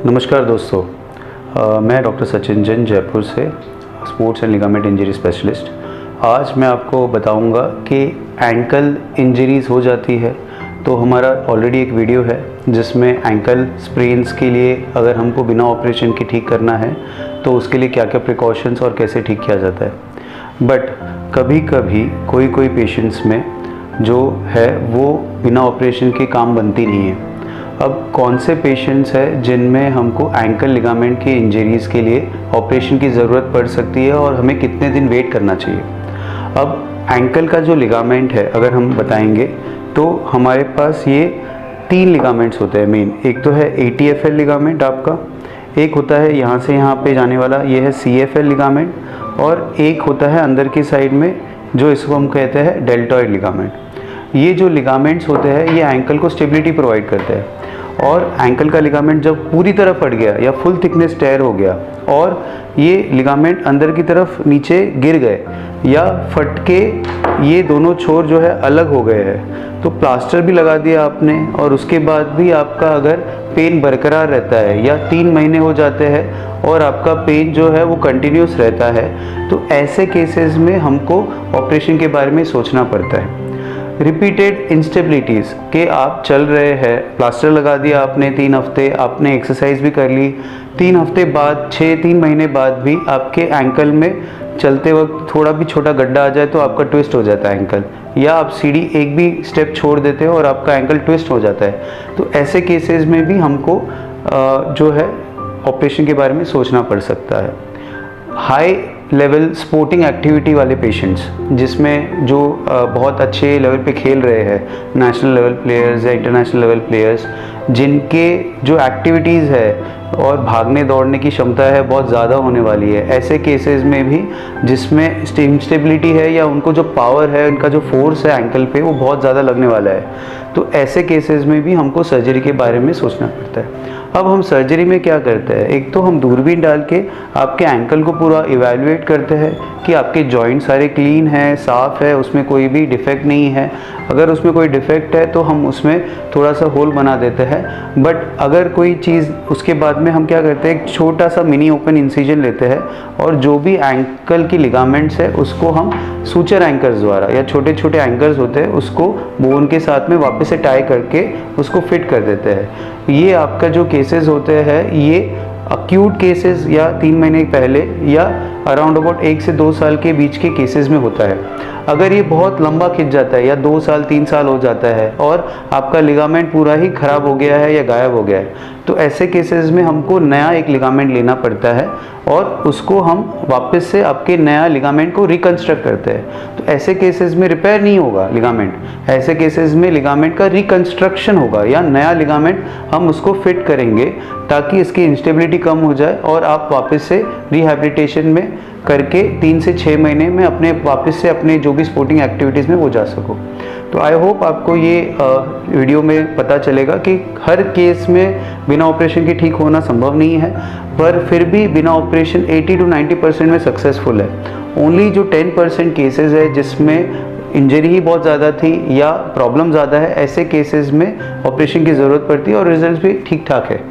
नमस्कार दोस्तों, मैं डॉक्टर सचिन जैन जयपुर से sports and ligament injury specialist. आज मैं आपको बताऊंगा कि एंकल इंजरीज़ हो जाती है तो हमारा ऑलरेडी एक वीडियो है जिसमें एंकल स्प्रेन्स के लिए अगर हमको बिना ऑपरेशन के ठीक करना है तो उसके लिए क्या क्या प्रिकॉशंस और कैसे ठीक किया जाता है। बट कभी कभी कोई पेशेंट्स में जो है वो बिना ऑपरेशन के काम बनती नहीं है। अब कौन से पेशेंट्स हैं जिनमें हमको एंकल लिगामेंट की इंजरीज़ के लिए ऑपरेशन की ज़रूरत पड़ सकती है और हमें कितने दिन वेट करना चाहिए। अब एंकल का जो लिगामेंट है अगर हम बताएंगे तो हमारे पास ये 3 लिगामेंट्स होते हैं मेन। एक तो है ATFL लिगामेंट आपका, एक होता है यहाँ से यहाँ पे जाने वाला ये है CFL लिगामेंट, और एक होता है अंदर की साइड में जो इसको हम कहते हैं डेल्टॉइड लिगामेंट। ये जो लिगामेंट्स होते हैं ये एंकल को स्टेबिलिटी प्रोवाइड करते हैं, और एंकल का लिगामेंट जब पूरी तरह फट गया या फुल थिकनेस टेयर हो गया और ये लिगामेंट अंदर की तरफ नीचे गिर गए या फट के ये दोनों छोर जो है अलग हो गए हैं तो प्लास्टर भी लगा दिया आपने और उसके बाद भी आपका अगर पेन बरकरार रहता है या 3 महीने हो जाते हैं और आपका पेन जो है वो कंटिन्यूस रहता है तो ऐसे केसेस में हमको ऑपरेशन के बारे में सोचना पड़ता है। रिपीटेड इंस्टेबिलिटीज़ के आप चल रहे हैं, प्लास्टर लगा दिया आपने 3 हफ्ते, आपने एक्सरसाइज भी कर ली, 3 हफ्ते बाद 3 महीने बाद भी आपके एंकल में चलते वक्त थोड़ा भी छोटा गड्ढा आ जाए तो आपका ट्विस्ट हो जाता है एंकल, या आप सीढ़ी एक भी स्टेप छोड़ देते हो और आपका एंकल ट्विस्ट हो जाता है। तो ऐसे केसेस में भी हमको जो है ऑपरेशन के बारे में सोचना पड़ सकता है। हाई लेवल स्पोर्टिंग एक्टिविटी वाले पेशेंट्स जिसमें जो बहुत अच्छे लेवल पे खेल रहे हैं, नेशनल लेवल प्लेयर्स या इंटरनेशनल लेवल प्लेयर्स, जिनके जो एक्टिविटीज़ है और भागने दौड़ने की क्षमता है बहुत ज़्यादा होने वाली है, ऐसे केसेस में भी जिसमें इंस्टेबिलिटी है या उनको जो पावर है, उनका जो फोर्स है एंकल पे वो बहुत ज़्यादा लगने वाला है, तो ऐसे केसेस में भी हमको सर्जरी के बारे में सोचना पड़ता है। अब हम सर्जरी में क्या करते हैं, एक तो हम दूरबीन डाल के आपके एंकल को पूरा इवैल्यूएट करते हैं कि आपके जॉइंट सारे क्लीन है, साफ़ है, उसमें कोई भी डिफेक्ट नहीं है। अगर उसमें कोई डिफेक्ट है तो हम उसमें थोड़ा सा होल बना देते हैं, बट अगर कोई चीज़ उसके बाद में हम क्या करते हैं, एक छोटा सा मिनी ओपन इंसिजन लेते हैं और जो भी एंकल की लिगामेंट्स है उसको हम सूचर एंकर्स द्वारा या छोटे छोटे एंकर्स होते हैं उसको बोन के साथ में वापस से टाई करके उसको फिट कर देते हैं। ये आपका जो केसेस होते हैं ये अक्यूट केसेस या 3 महीने पहले या अराउंड अबाउट 1 से 2 साल के बीच के केसेस में होता है। अगर ये बहुत लंबा खिंच जाता है या 2 साल 3 साल हो जाता है और आपका लिगामेंट पूरा ही ख़राब हो गया है या गायब हो गया है तो ऐसे केसेस में हमको नया एक लिगामेंट लेना पड़ता है और उसको हम वापस से आपके नया लिगामेंट को रिकंस्ट्रक्ट करते हैं। तो ऐसे केसेस में रिपेयर नहीं होगा लिगामेंट, ऐसे केसेस में लिगामेंट का रिकंस्ट्रक्शन होगा या नया लिगामेंट हम उसको फिट करेंगे ताकि इसकी इंस्टेबिलिटी कम हो जाए और आप वापस से रिहैबिलिटेशन में करके 3 से 6 महीने में अपने वापस से अपने जो भी स्पोर्टिंग एक्टिविटीज़ में वो जा सको। तो आई होप आपको ये वीडियो में पता चलेगा कि हर केस में बिना ऑपरेशन के ठीक होना संभव नहीं है, पर फिर भी बिना ऑपरेशन 80 to 90% में सक्सेसफुल है। ओनली जो 10% केसेस है जिसमें इंजरी ही बहुत ज़्यादा थी या प्रॉब्लम ज़्यादा है, ऐसे केसेस में ऑपरेशन की ज़रूरत पड़ती है और रिजल्ट भी ठीक ठाक है।